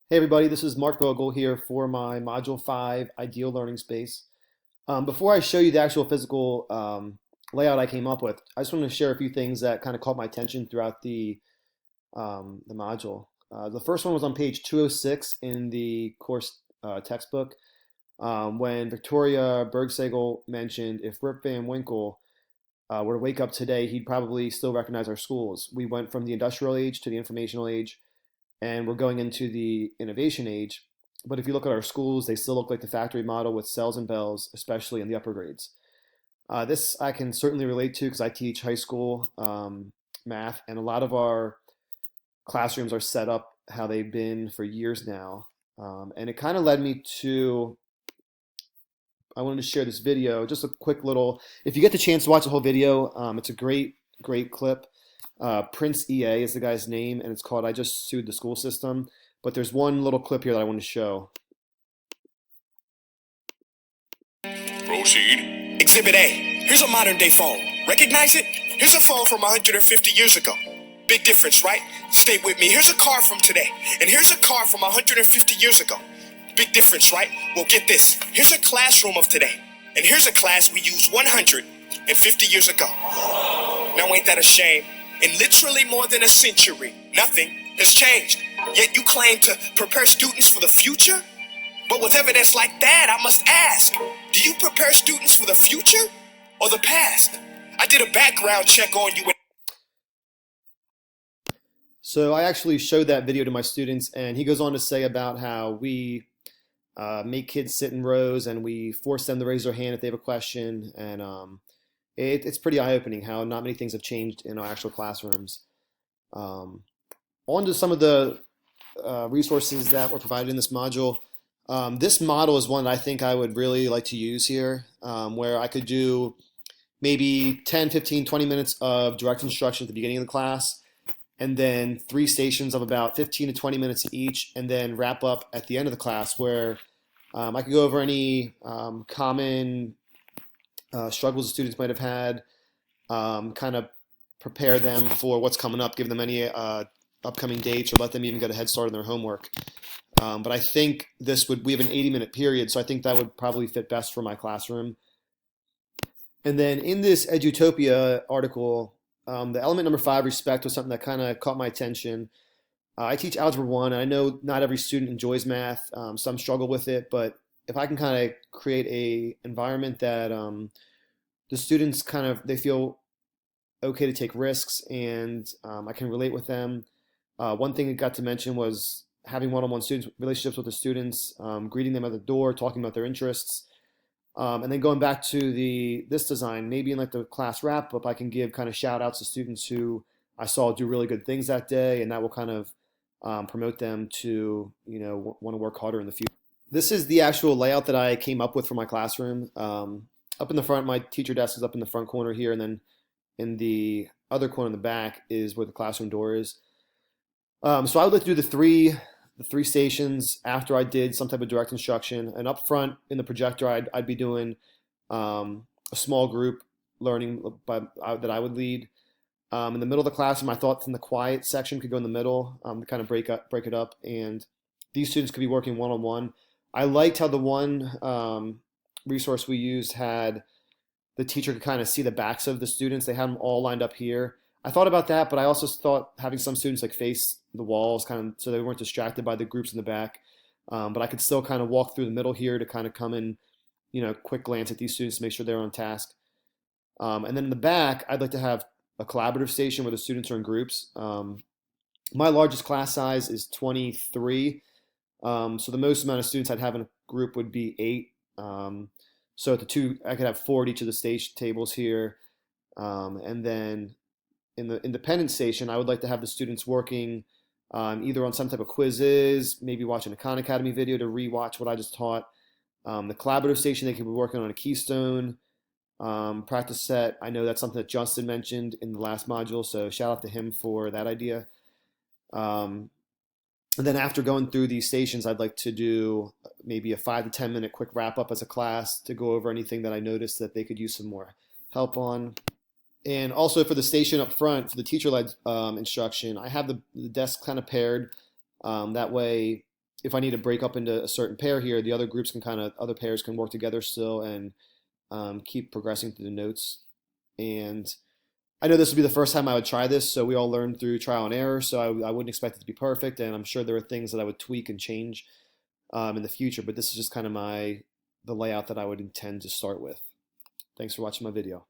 Hey everybody, this is Mark Vogel here for my Module 5 Ideal Learning Space. Before I show you the actual physical layout I came up with, I just wanted to share a few things that kind of caught my attention throughout the module. The first one was on page 206 in the course textbook when Victoria Bergsagel mentioned if Rip Van Winkle were to wake up today, he'd probably still recognize our schools. We went from the industrial age to the informational age, and we're going into the innovation age. But if you look at our schools, they still look like the factory model with cells and bells, especially in the upper grades. This I can certainly relate to because I teach high school math, and a lot of our classrooms are set up how they've been for years now. And it kind of led me to, I wanted to share this video, just a quick little, if you get the chance to watch the whole video, it's a great clip. Prince EA is the guy's name, and it's called I Just Sued the School System. But there's one little clip here that I want to show. Proceed. Exhibit A. Here's a modern day phone. Recognize it? Here's a phone from 150 years ago. Big difference, right? Stay with me. Here's a car from today. And here's a car from 150 years ago. Big difference, right? Well, get this. Here's a classroom of today. And here's a class we used 150 years ago. Now, ain't that a shame? In literally more than a century, nothing has changed. Yet you claim to prepare students for the future? But with evidence like that, I must ask, do you prepare students for the future or the past? I did a background check on you. So I actually showed that video to my students, and he goes on to say about how we make kids sit in rows and we force them to raise their hand if they have a question. And it's pretty eye-opening how not many things have changed in our actual classrooms. On to some of the resources that were provided in this module. This model is one that I think I would really like to use here, where I could do maybe 10, 15, 20 minutes of direct instruction at the beginning of the class, and then 3 stations of about 15 to 20 minutes each, and then wrap up at the end of the class where I could go over any common struggles the students might have had, kind of prepare them for what's coming up, give them any upcoming dates, or let them even get a head start on their homework. But I think we have an 80-minute period, so I think that would probably fit best for my classroom. And then in this Edutopia article, the element number 5, respect, was something that kind of caught my attention. I teach Algebra 1, and I know not every student enjoys math. Some struggle with it, but if I can kind of create a environment that the students they feel okay to take risks, and I can relate with them. One thing that got to mention was having one-on-one students relationships with the students, greeting them at the door, talking about their interests, and then going back to this design, maybe in like the class wrap up, I can give kind of shout outs to students who I saw do really good things that day, and that will kind of promote them to want to work harder in the future. This is the actual layout that I came up with for my classroom. Up in the front, my teacher desk is up in the front corner here, and then in the other corner in the back is where the classroom door is. So I would like to do the three stations after I did some type of direct instruction, and up front in the projector, I'd be doing a small group learning that I would lead. In the middle of the classroom, I thought in the quiet section could go in the middle to kind of break it up, and these students could be working one-on-one. I liked how the one resource we used had the teacher could kind of see the backs of the students. They had them all lined up here. I thought about that, but I also thought having some students like face the walls kind of so they weren't distracted by the groups in the back. But I could still kind of walk through the middle here to kind of come in, quick glance at these students to make sure they're on task. And then in the back, I'd like to have a collaborative station where the students are in groups. My largest class size is 23. So the most amount of students I'd have in a group would be 8. So at I could have 4 at each of the stage tables here. And then in the independent station, I would like to have the students working either on some type of quizzes, maybe watching a Khan Academy video to rewatch what I just taught. The collaborative station, they could be working on a keystone practice set. I know that's something that Justin mentioned in the last module, so shout out to him for that idea. And then after going through these stations, I'd like to do maybe a 5 to 10 minute quick wrap up as a class to go over anything that I noticed that they could use some more help on. And also for the station up front, for the teacher-led instruction, I have the desk kind of paired. That way if I need to break up into a certain pair here, the other groups can other pairs can work together still and keep progressing through the notes. And I know this would be the first time I would try this, so we all learn through trial and error. So I wouldn't expect it to be perfect, and I'm sure there are things that I would tweak and change in the future. But this is just kind of the layout that I would intend to start with. Thanks for watching my video.